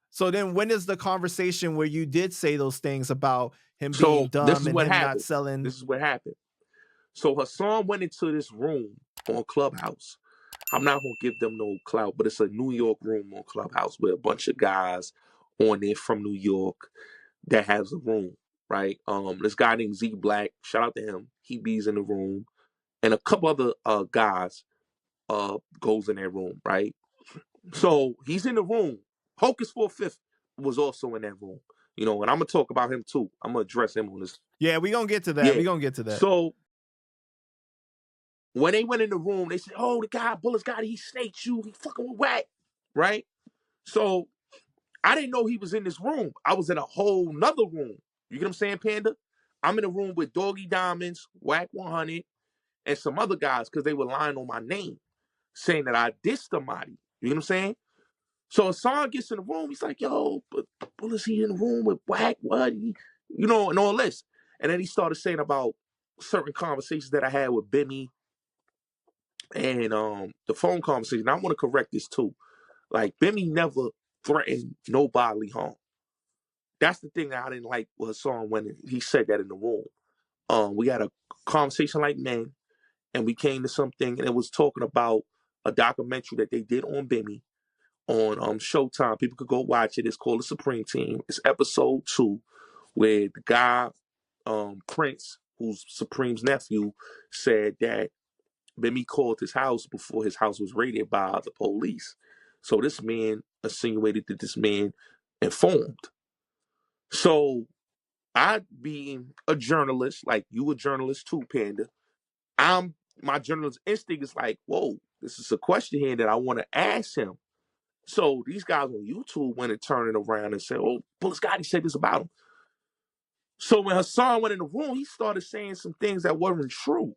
So then when is the conversation where you did say those things about him being So this dumb is and what him not happened. selling? This is what happened. So Hassan went into this room on Clubhouse. I'm not gonna give them no clout, but it's a New York room on Clubhouse with a bunch of guys on there from New York that has a room, right? This guy named Z Black, shout out to him. He bees in the room, and a couple other guys goes in that room, right? So he's in the room. Hocus 4/5 was also in that room, you know, and I'm gonna talk about him too. I'm gonna address him on this. Yeah, we gonna get to that. Yeah. We gonna get to that. So when they went in the room, they said, "Oh, the guy Bulletz Gotti, he snaked you. He fucking with Wack," right? So I didn't know he was in this room. I was in a whole nother room. You get what I'm saying, Panda? I'm in a room with Doggy Diamonds, Wack 100, and some other guys because they were lying on my name, saying that I dissed somebody. You know what I'm saying? So Hassan gets in the room. He's like, "Yo, but Bulletz, he in the room with Wack, what? You know, and all this." And then he started saying about certain conversations that I had with Bimmy and the phone conversation. I want to correct this too. Like, Bimmy never threatened no bodily harm. That's the thing that I didn't like with Hassan when he said that in the room. We had a conversation like men, and we came to something, and it was talking about a documentary that they did on Bimmy on Showtime. People could go watch it. It's called The Supreme Team. It's episode 2, where the guy, Prince, who's Supreme's nephew, said that Bimmy called his house before his house was raided by the police. So this man insinuated that this man informed. So I, being a journalist, like you a journalist too, Panda, my journalist instinct is like, whoa, this is a question here that I want to ask him. So these guys on YouTube went and turned it around and said, oh, Bulletz Gotti said this about him. So when Hassan went in the room, he started saying some things that weren't true.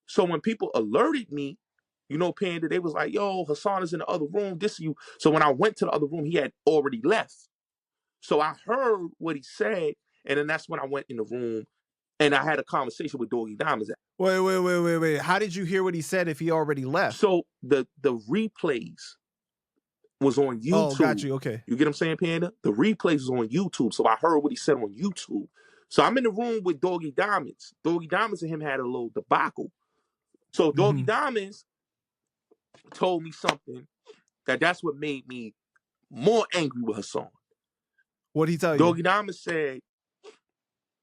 So when people alerted me, you know, Panda, they was like, yo, Hassan is in the other room, this you. So when I went to the other room, he had already left. So I heard what he said, and then that's when I went in the room and I had a conversation with Doggy Diamonds. Wait. How did you hear what he said if he already left? So the replays was on YouTube. Oh, got you. Okay. You get what I'm saying, Panda? The replays was on YouTube. So I heard what he said on YouTube. So I'm in the room with Doggy Diamonds. Doggy Diamonds and him had a little debacle. So Doggy Diamonds told me something that's what made me more angry with Hassan. What'd he tell you? Doggy Diamonds said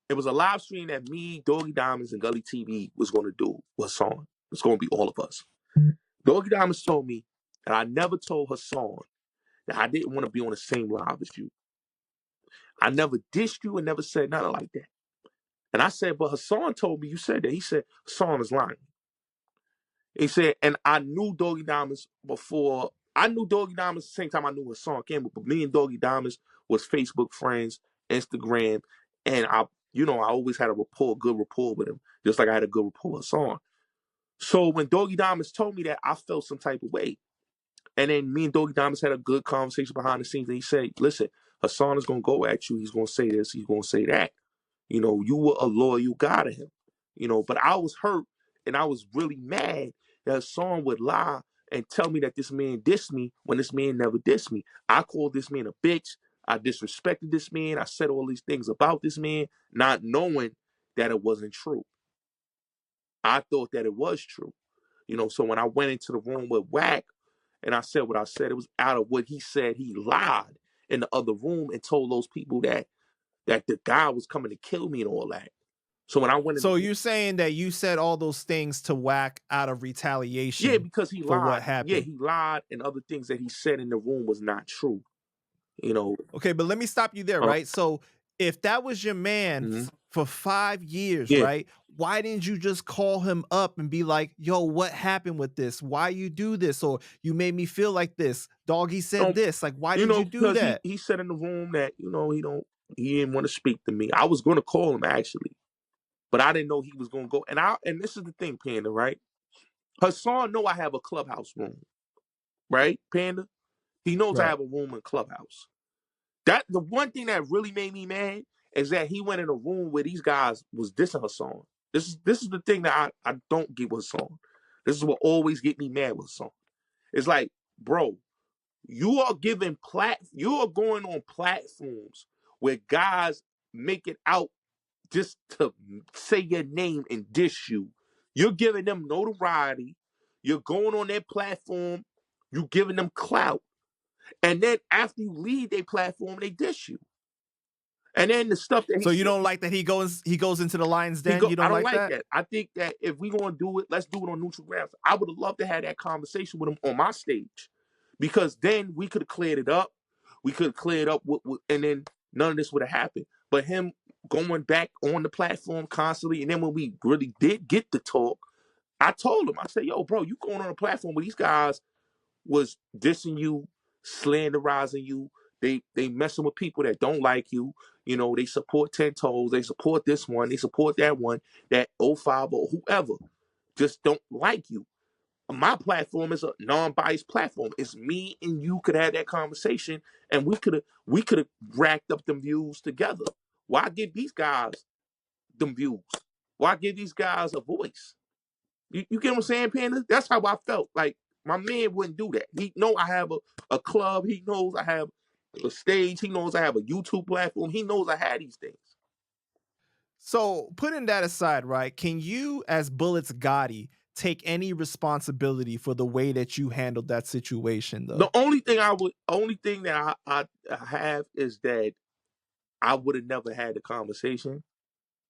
it was a live stream that me, Doggy Diamonds, and Gully TV was going to do with Hassan. It's going to be all of us. Doggy Diamonds told me that I never told Hassan that I didn't want to be on the same live as you. I never dissed you and never said nothing like that. And I said, but Hassan told me you said that. He said, Hassan is lying. He said, and I knew Doggy Diamonds before. I knew Doggy Diamonds the same time I knew Hassan Campbell, but me and Doggy Diamonds was Facebook friends, Instagram, and I always had a good rapport with him, just like I had a good rapport with Hassan. So when Doggy Diamonds told me that, I felt some type of way. And then me and Doggy Diamonds had a good conversation behind the scenes, and he said, listen, Hassan is going to go at you. He's going to say this. He's going to say that. You know, you were a loyal guy to him. You know, but I was hurt, and I was really mad that Hassan would lie and tell me that this man dissed me when this man never dissed me. I called this man a bitch. I disrespected this man. I said all these things about this man, not knowing that it wasn't true. I thought that it was true. You know, so when I went into the room with Wack and I said what I said, it was out of what he said. He lied in the other room and told those people that the guy was coming to kill me and all that. So when I went, so you're saying that you said all those things to Wack out of retaliation? Yeah, because he for lied. What happened? Yeah, he lied, and other things that he said in the room was not true. You know. Okay, but let me stop you there, right? So if that was your man for 5 years, right? Why didn't you just call him up and be like, yo, what happened with this? Why you do this? Or you made me feel like this. Doggy said this. Like, why did you do that? He said in the room that, you know, he didn't want to speak to me. I was going to call him actually, but I didn't know he was going to go. And this is the thing, Panda, right? Hassan know I have a clubhouse room, right, Panda? He knows I have a room in Clubhouse. That the one thing that really made me mad is that he went in a room where these guys was dissing Hassan. This is the thing that I don't get with Hassan. This is what always get me mad with Hassan. It's like, bro, You are going on platforms where guys make it out just to say your name and diss you. You're giving them notoriety. You're going on their platform. You're giving them clout. And then after you leave their platform, they diss you. And then the stuff that he So you said, don't like that he goes into the lion's den? You I don't don't like like that? that. I think that if we're gonna do it, let's do it on neutral grounds. I would have loved to have that conversation with him on my stage, because then we could have cleared it up. We could have cleared up, and then none of this would have happened. But him going back on the platform constantly, and then when we really did get to talk, I told him, I said, "Yo, bro, you going on a platform where these guys was dissing you, slanderizing you. They messing with people that don't like you. You know, they support 10 Toes. They support this one. They support that one. That O5 or whoever just don't like you. My platform is a non-biased platform. It's me and you could have that conversation, and we could have racked up them views together. Why give these guys them views? Why give these guys a voice? You get what I'm saying, Panda? That's how I felt. Like, my man wouldn't do that. He know I have a club. He knows I have a stage. He knows I have a YouTube platform. He knows I had these things. So putting that aside, right? Can you, as Bulletz Gotti, take any responsibility for the way that you handled that situation, The though? only thing that I have is that I would have never had the conversation,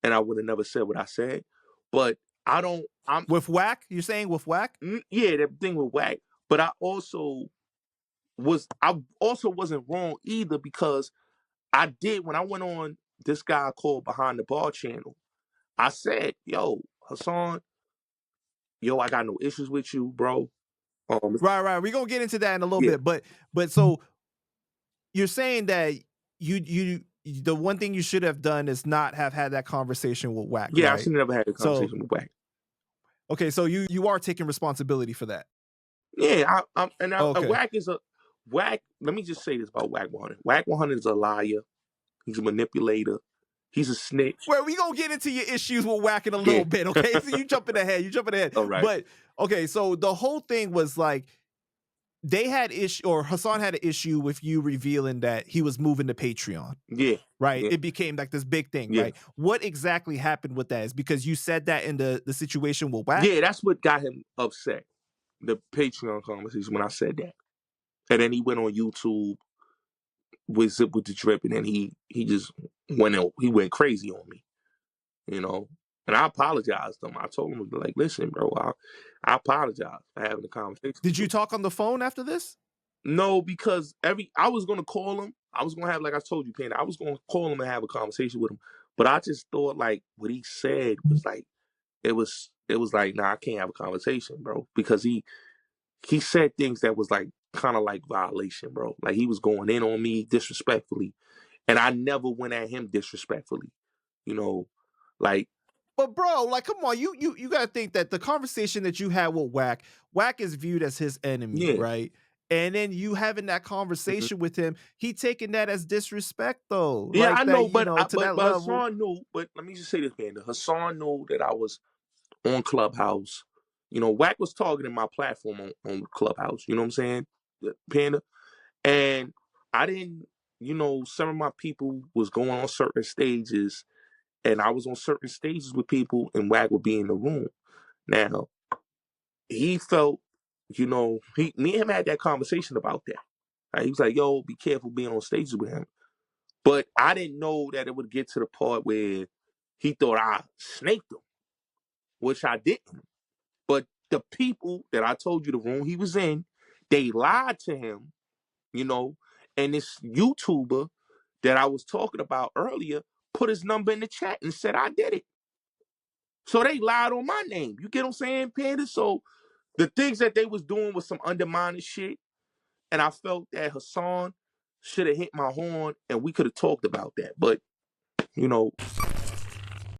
and I would have never said what I said. But I don't. With Wack? You're saying with Wack? Yeah, that thing with Wack. But I also wasn't wrong either, because I did, when I went on this guy called Behind the Bar channel, I said, "Yo, Hassan, yo, I got no issues with you, bro." Right. We're gonna get into that in a little Yeah, bit. But so you're saying that you the one thing you should have done is not have had that conversation with Wack, yeah, I right? should have never had a So conversation with Wack. okay, so you are taking responsibility for that. Yeah, Okay. Wack is a Wack. Let me just say this about Wack 100. Wack 100 is a liar. He's a manipulator. He's a snitch. Well, we gonna get into your issues with Wack in a Yeah. little bit, okay? So you jumping ahead. All right. But okay, so the whole thing was like they had or Hassan had an issue with you revealing that he was moving to Patreon. Yeah. Right. Yeah. It became like this big thing, Yeah. right? What exactly happened with that? Is because you said that in the situation with Wack? Yeah, that's what got him upset. The Patreon conversation, when I said that. And then he went on YouTube with Zip with the Drip, and then he just went crazy on me, you know. And I apologized to him. I told him, like, listen, bro, I apologize for having a conversation. Did you talk on the phone after this? No, because I was gonna call him. I was gonna have, like I told you, Panda, I was gonna call him and have a conversation with him. But I just thought, like, what he said was like, it was like, nah, I can't have a conversation, bro, because he said things that was like kind of like violation, bro. Like, he was going in on me disrespectfully, and I never went at him disrespectfully, you know, like. But bro, like, come on, you gotta think that the conversation that you had with Wack is viewed as his enemy, Yeah. right? And then you having that conversation with him, he taking that as disrespect, though. Yeah, Like I that, know, but to that level. Hassan knew. But let me just say this, Panda. Hassan knew that I was on Clubhouse. You know, Wack was targeting my platform on Clubhouse. You know what I'm saying, Panda? And I didn't. You know, some of my people was going on certain stages, and I was on certain stages with people, and Wack would be in the room. Now, he felt, you know, me and him had that conversation about that. Right? He was like, "Yo, be careful being on stages with him." But I didn't know that it would get to the part where he thought I snaked him, which I didn't. But the people that I told you, the room he was in, they lied to him, you know, and this YouTuber that I was talking about earlier put his number in the chat and said I did it. So they lied on my name. You get what I'm saying, Panda? So the things that they was doing was some undermining shit, and I felt that Hassan should have hit my horn and we could have talked about that. But, you know,